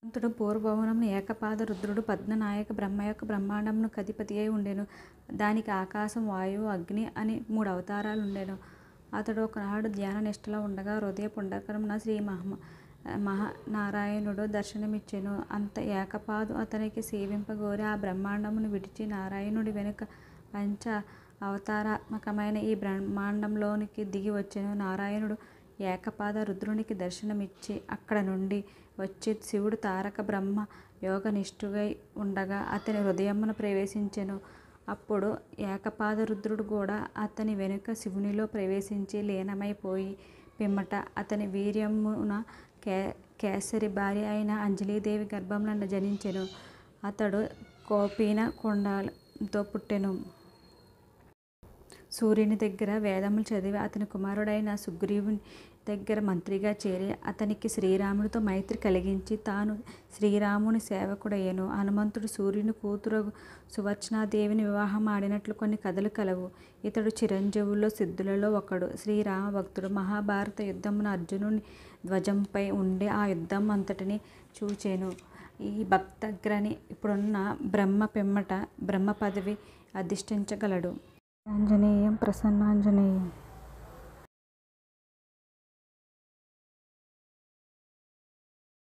హనుమంతుడు పూర్వభువనమున ఏకపాద రుద్రుడు పద్మనాయక బ్రహ్మ యొక్క బ్రహ్మాండమును కధిపతి అయి ఉండెను. దానికి ఆకాశం, వాయువు, అగ్ని అని 3 అవతారాలు ఉండెను. అతడు ఒకనాడు ధ్యాన నిష్టలో ఉండగా హృదయ పుండరకమున శ్రీ నారాయణుడు దర్శనమిచ్చెను. అంత ఏకపాదు అతనికి సేవింపగోరి ఆ బ్రహ్మాండమును విడిచి నారాయణుడి వెనుక పంచ అవతారాత్మకమైన ఈ బ్రహ్మాండంలోనికి దిగి వచ్చెను. నారాయణుడు ఏకపాద రుద్రునికి దర్శనమిచ్చి అక్కడ నుండి వచ్చి శివుడు తారక బ్రహ్మ యోగనిష్ఠుడై ఉండగా అతని హృదయమున ప్రవేశించెను. అప్పుడు ఏకపాద రుద్రుడు కూడా అతని వెనుక శివునిలో ప్రవేశించి లీనమైపోయి పిమ్మట అతని వీర్యమున కేసరి భార్య అయిన అంజలీదేవి గర్భమున జనించెను. అతడు కౌపీన కుండలంతో పుట్టెను. సూర్యుని దగ్గర వేదములు చదివి అతని కుమారుడైన సుగ్రీవుని దగ్గర మంత్రిగా చేరి అతనికి శ్రీరామునితో మైత్రి కలిగించి తాను శ్రీరాముని సేవకుడయ్యెను. హనుమంతుడు సూర్యుని కూతురగు సువర్చనాదేవిని వివాహం ఆడినట్లు కొన్ని కథలు కలవు. ఇతడు చిరంజీవుల్లో సిద్ధులలో ఒకడు. శ్రీరామ భక్తుడు. మహాభారత యుద్ధమున అర్జునుని ధ్వజంపై ఉండి ఆ యుద్ధం అంతటిని చూచెను. ఈ భక్తగ్రని ఇప్పుడున్న బ్రహ్మ పిమ్మట బ్రహ్మ పదవి అధిష్ఠించగలడు. ఆంజనేయం ప్రసన్నాంజనేయం.